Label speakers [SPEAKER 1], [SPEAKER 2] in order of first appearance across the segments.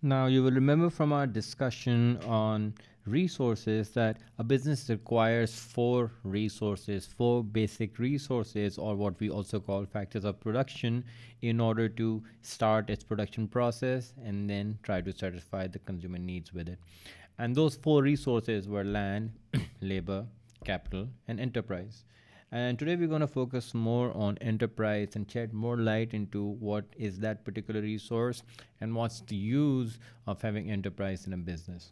[SPEAKER 1] Now, you will remember from our discussion on resources that a business requires four basic resources, or what we also call factors of production, in order to start its production process and then try to satisfy the consumer needs with it. And those four resources were land, labor, capital, and enterprise. And today we're going to focus more on enterprise and shed more light into what is that particular resource and what's the use of having enterprise in a business.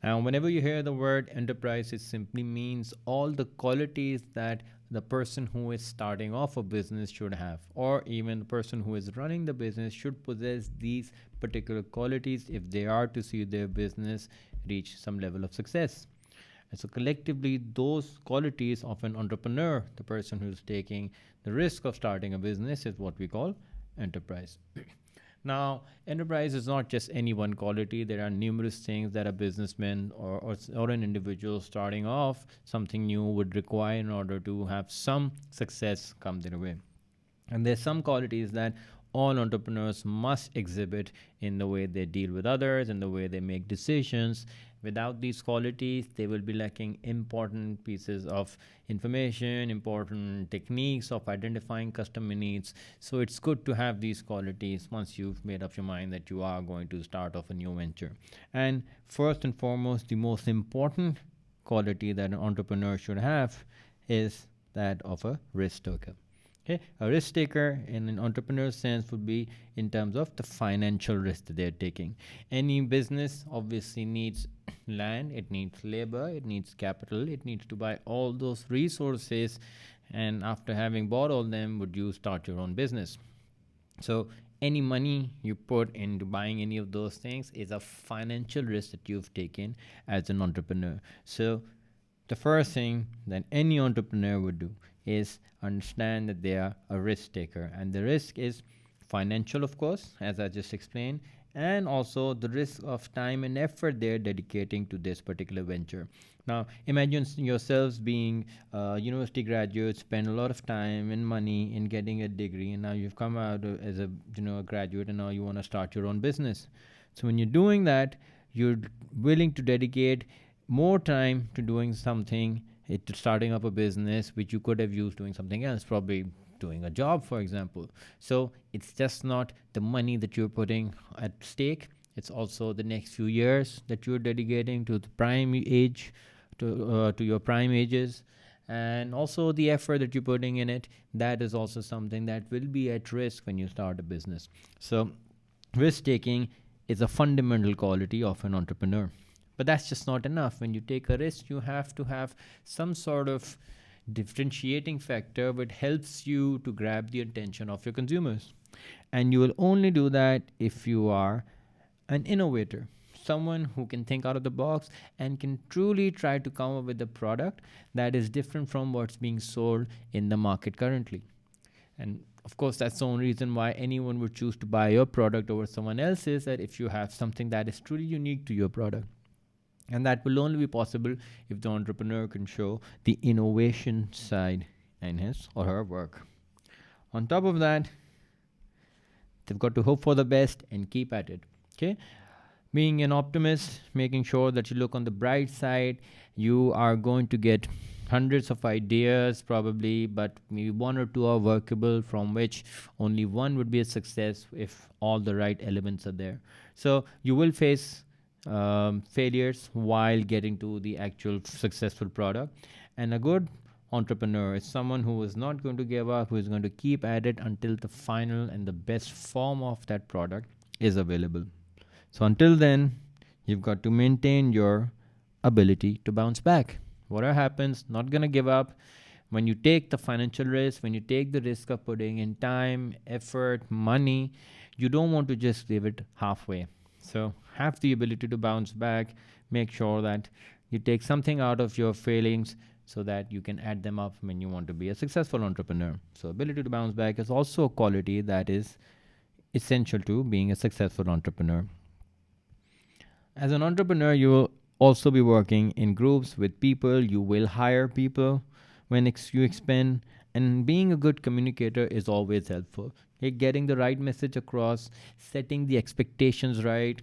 [SPEAKER 1] Now, whenever you hear the word enterprise, it simply means all the qualities that the person who is starting off a business should have, or even the person who is running the business should possess these particular qualities if they are to see their business reach some level of success. And so, collectively, those qualities of an entrepreneur, the person who's taking the risk of starting a business, is what we call enterprise. Now, enterprise is not just any one quality. There are numerous things that a businessman or an individual starting off something new would require in order to have some success come their way. And there's some qualities that all entrepreneurs must exhibit in the way they deal with others and the way they make decisions. Without these qualities, they will be lacking important pieces of information, important techniques of identifying customer needs. So it's good to have these qualities once you've made up your mind that you are going to start off a new venture. And first and foremost, the most important quality that an entrepreneur should have is that of a risk taker. Okay, a risk taker in an entrepreneur sense would be in terms of the financial risk that they're taking. Any business obviously needs land, it needs labor, it needs capital, it needs to buy all those resources, and after having bought all them, would you start your own business? So any money you put into buying any of those things is a financial risk that you've taken as an entrepreneur. So the first thing that any entrepreneur would do is understand that they are a risk taker, and the risk is financial, of course, as I just explained, and also the risk of time and effort they're dedicating to this particular venture. Now, imagine yourselves being university graduates, spend a lot of time and money in getting a degree, and now you've come out as a a graduate, and now you want to start your own business. So when you're doing that, you're willing to dedicate more time to doing something, to starting up a business, which you could have used doing something else, probably doing a job, for example. So it's just not the money that you're putting at stake. It's also the next few years that you're dedicating to the prime age, to your prime ages, and also the effort that you're putting in it. That is also something that will be at risk when you start a business. So risk taking is a fundamental quality of an entrepreneur. But that's just not enough. When you take a risk, you have to have some sort of differentiating factor which helps you to grab the attention of your consumers. And you will only do that if you are an innovator, someone who can think out of the box and can truly try to come up with a product that is different from what's being sold in the market currently. And of course, that's the only reason why anyone would choose to buy your product over someone else's, that if you have something that is truly unique to your product. And that will only be possible if the entrepreneur can show the innovation side in his or her work. On top of that, they've got to hope for the best and keep at it. Okay? Being an optimist, making sure that you look on the bright side, you are going to get hundreds of ideas probably, but maybe one or two are workable, from which only one would be a success if all the right elements are there. So you will face failures while getting to the actual successful product. And a good entrepreneur is someone who is not going to give up, who is going to keep at it until the final and the best form of that product is available. So until then, you've got to maintain your ability to bounce back. Whatever happens, not going to give up. When you take the financial risk, when you take the risk of putting in time, effort, money, you don't want to just leave it halfway. So have the ability to bounce back. Make sure that you take something out of your failings so that you can add them up when you want to be a successful entrepreneur. So ability to bounce back is also a quality that is essential to being a successful entrepreneur. As an entrepreneur, you will also be working in groups with people. You will hire people when you expand, and being a good communicator is always helpful. getting the right message across, setting the expectations right,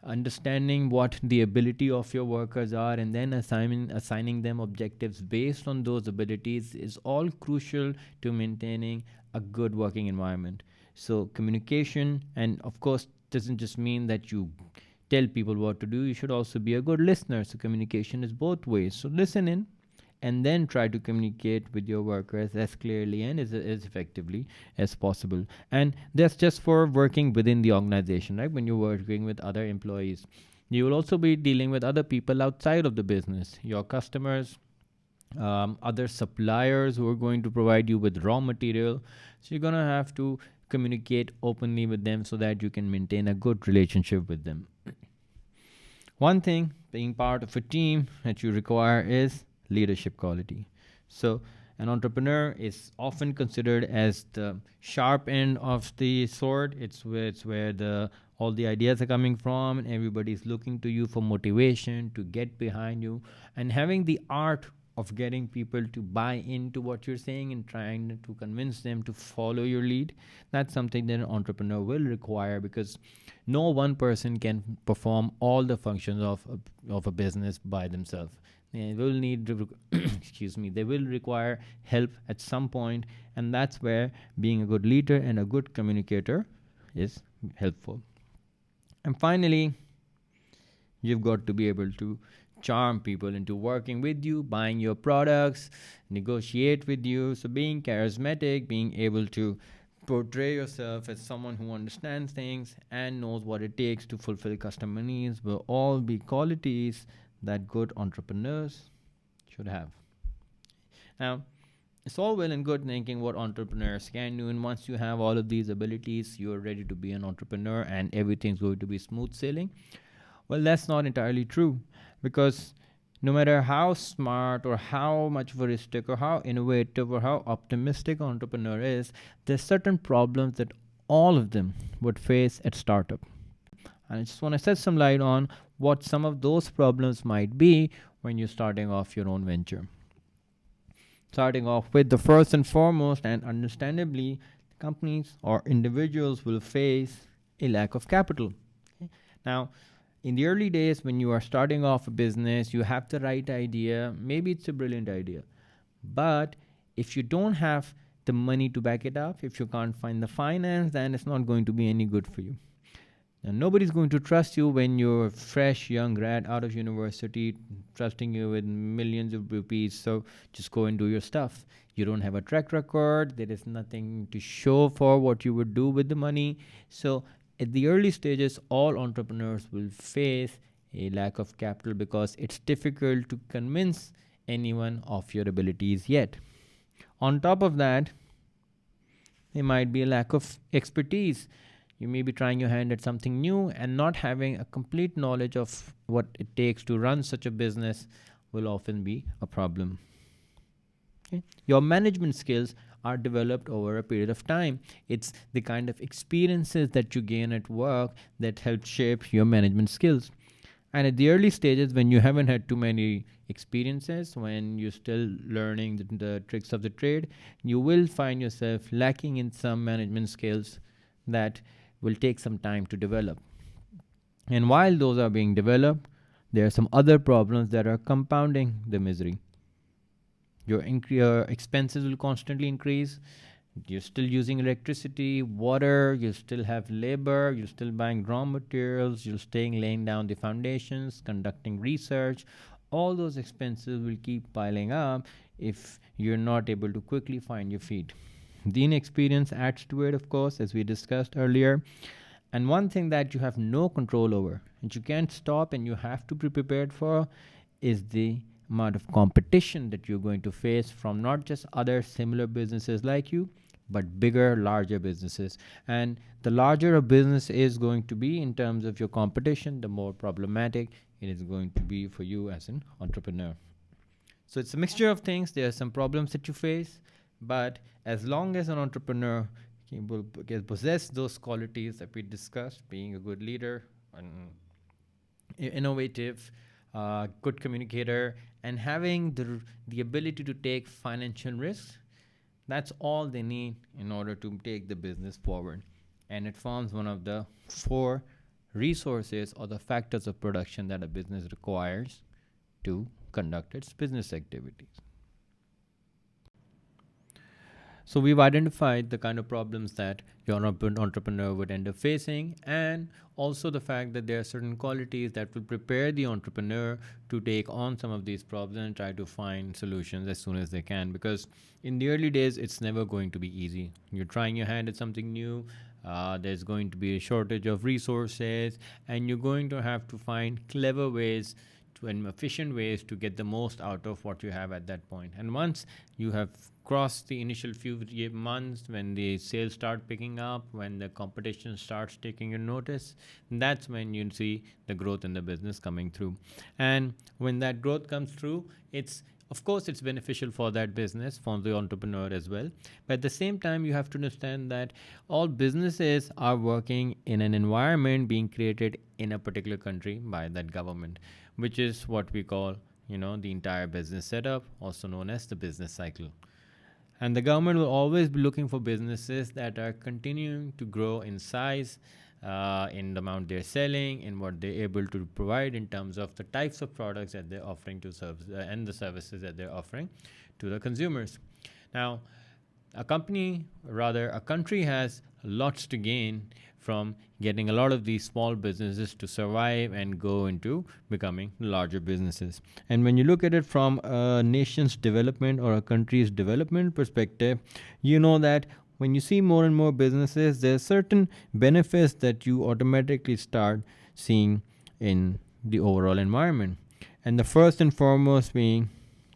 [SPEAKER 1] understanding what the ability of your workers are, and then assigning them objectives based on those abilities is all crucial to maintaining a good working environment. So communication, and of course, doesn't just mean that you tell people what to do. You should also be a good listener. So communication is both ways. So listen in and then try to communicate with your workers as clearly and as effectively as possible. And that's just for working within the organization, right? When you're working with other employees, you will also be dealing with other people outside of the business, your customers, other suppliers who are going to provide you with raw material. So you're going to have to communicate openly with them so that you can maintain a good relationship with them. One thing, being part of a team, that you require is leadership quality. So an entrepreneur is often considered as the sharp end of the sword. It's where the all the ideas are coming from, and everybody's looking to you for motivation to get behind you, and having the art of getting people to buy into what you're saying and trying to convince them to follow your lead. That's something that an entrepreneur will require, because no one person can perform all the functions of a business by themselves. They will need excuse me, they will require help at some point, and that's where being a good leader and a good communicator is helpful. And finally, you've got to be able to charm people into working with you, buying your products, negotiate with you. So being charismatic, being able to portray yourself as someone who understands things and knows what it takes to fulfill customer needs will all be qualities that good entrepreneurs should have. Now, it's all well and good thinking what entrepreneurs can do, and once you have all of these abilities, you're ready to be an entrepreneur and everything's going to be smooth sailing. Well, that's not entirely true, because no matter how smart or how much futuristic or how innovative or how optimistic an entrepreneur is, there's certain problems that all of them would face at startup. And I just want to set some light on what some of those problems might be when you're starting off your own venture. Starting off with the first and foremost, and understandably, companies or individuals will face a lack of capital. Okay? Now, in the early days, when you are starting off a business, you have the right idea. Maybe it's a brilliant idea. But if you don't have the money to back it up, if you can't find the finance, then it's not going to be any good for you. Now, nobody's going to trust you when you're fresh, young grad out of university, trusting you with millions of rupees. So just go and do your stuff. You don't have a track record. There is nothing to show for what you would do with the money. So at the early stages, all entrepreneurs will face a lack of capital because it's difficult to convince anyone of your abilities yet. On top of that, there might be a lack of expertise. You may be trying your hand at something new and not having a complete knowledge of what it takes to run such a business will often be a problem. Okay? Your management skills are developed over a period of time. It's the kind of experiences that you gain at work that help shape your management skills. And at the early stages, when you haven't had too many experiences, when you're still learning the tricks of the trade, you will find yourself lacking in some management skills that will take some time to develop. And while those are being developed, there are some other problems that are compounding the misery. Your expenses will constantly increase. You're still using electricity, water, you still have labor, you're still buying raw materials, you're staying laying down the foundations, conducting research. All those expenses will keep piling up if you're not able to quickly find your feet. The inexperience adds to it, of course, as we discussed earlier. And one thing that you have no control over, and you can't stop and you have to be prepared for, is the amount of competition that you're going to face from not just other similar businesses like you, but bigger, larger businesses. And the larger a business is going to be in terms of your competition, the more problematic it is going to be for you as an entrepreneur. So it's a mixture of things. There are some problems that you face, but as long as an entrepreneur will possess those qualities that we discussed, being a good leader, an innovative, good communicator, and having the ability to take financial risks, That's all they need in order to take the business forward. And it forms one of the four resources or the factors of production that a business requires to conduct its business activities. So we've identified the kind of problems that your entrepreneur would end up facing, and also the fact that there are certain qualities that will prepare the entrepreneur to take on some of these problems and try to find solutions as soon as they can. Because in the early days, it's never going to be easy. You're trying your hand at something new. There's going to be a shortage of resources, and you're going to have to find clever ways and efficient ways to get the most out of what you have at that point. And once you have crossed the initial few months, when the sales start picking up, when the competition starts taking your notice, that's when you see the growth in the business coming through. And when that growth comes through, it's of course it's beneficial for that business, for the entrepreneur as well. But at the same time, you have to understand that all businesses are working in an environment being created in a particular country by that government, which is what we call, the entire business setup, also known as the business cycle. And the government will always be looking for businesses that are continuing to grow in size, in the amount they're selling, in what they're able to provide in terms of the types of products that they're offering to serve, and the services that they're offering to the consumers. Now, a country has lots to gain from getting a lot of these small businesses to survive and go into becoming larger businesses. And when you look at it from a nation's development or a country's development perspective, you know that when you see more and more businesses, there are certain benefits that you automatically start seeing in the overall environment. And the first and foremost being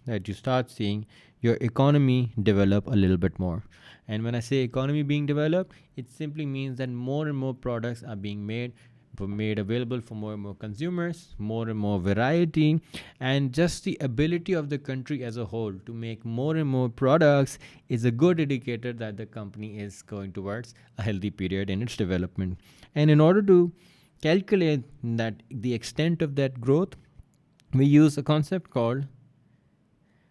[SPEAKER 1] that you start seeing your economy develop a little bit more. And when I say economy being developed, it simply means that more and more products are being made available for more and more consumers, more and more variety, and just the ability of the country as a whole to make more and more products is a good indicator that the company is going towards a healthy period in its development. And in order to calculate that the extent of that growth, we use a concept called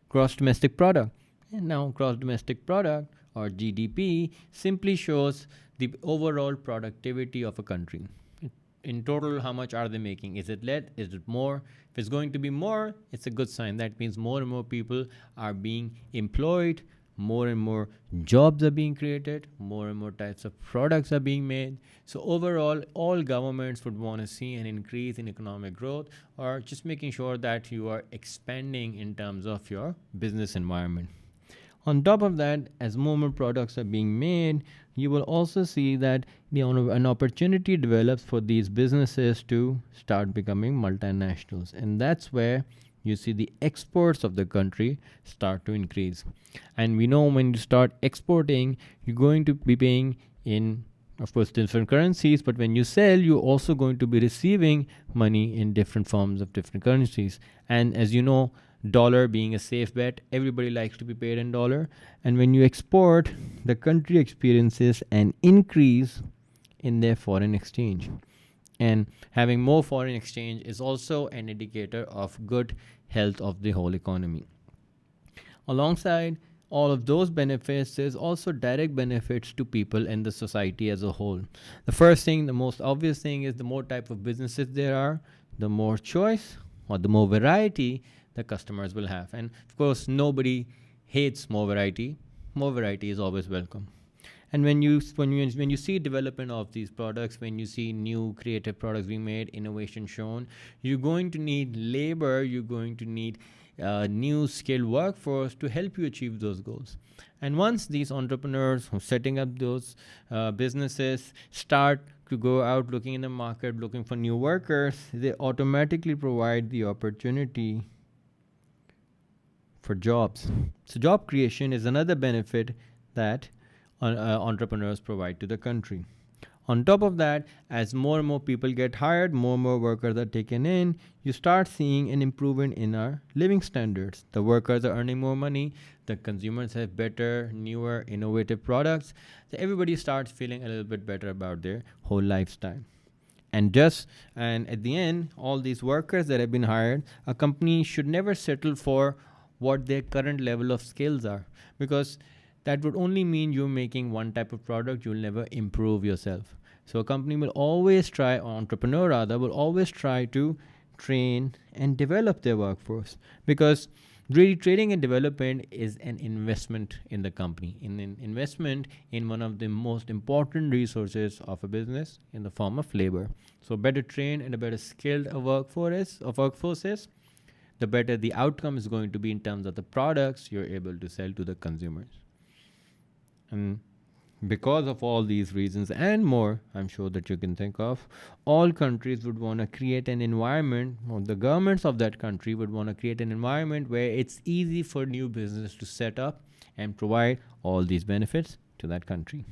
[SPEAKER 1] gross domestic product. And now gross domestic product, or GDP, simply shows the overall productivity of a country. In total, how much are they making? Is it less? Is it more? If it's going to be more, it's a good sign. That means more and more people are being employed, more and more jobs are being created, more and more types of products are being made. So overall, all governments would want to see an increase in economic growth, or just making sure that you are expanding in terms of your business environment. On top of that, as more and more products are being made, you will also see that an opportunity develops for these businesses to start becoming multinationals. And that's where you see the exports of the country start to increase. And we know when you start exporting, you're going to be paying in, of course, different currencies, but when you sell, you're also going to be receiving money in different forms of different currencies. And as you know, dollar being a safe bet, everybody likes to be paid in dollar. And when you export, the country experiences an increase in their foreign exchange. And having more foreign exchange is also an indicator of good health of the whole economy. Alongside all of those benefits, there's also direct benefits to people and the society as a whole. The first thing, the most obvious thing, is the more type of businesses there are, the more choice or the more variety the customers will have. And of course, nobody hates more variety. More variety is always welcome. And when you see development of these products, when you see new creative products being made, innovation shown, you're going to need labor, you're going to need new skilled workforce to help you achieve those goals. And once these entrepreneurs who are setting up those businesses start to go out looking in the market, looking for new workers, they automatically provide the opportunity for jobs. So job creation is another benefit that entrepreneurs provide to the country. On top of that, as more and more people get hired, more and more workers are taken in, you start seeing an improvement in our living standards. The workers are earning more money, the consumers have better, newer, innovative products. So everybody starts feeling a little bit better about their whole lifestyle. And at the end, all these workers that have been hired, a company should never settle for what their current level of skills are, because that would only mean you're making one type of product. You'll never improve yourself. So a company will always try, or entrepreneur rather, will always try to train and develop their workforce, because really training and development is an investment in the company, in an investment in one of the most important resources of a business, in the form of labor. So better trained and a better skilled workforce is, the better the outcome is going to be in terms of the products you're able to sell to the consumers. And because of all these reasons and more, I'm sure that you can think of, all countries would want to create an environment, or the governments of that country would want to create an environment where it's easy for new business to set up and provide all these benefits to that country.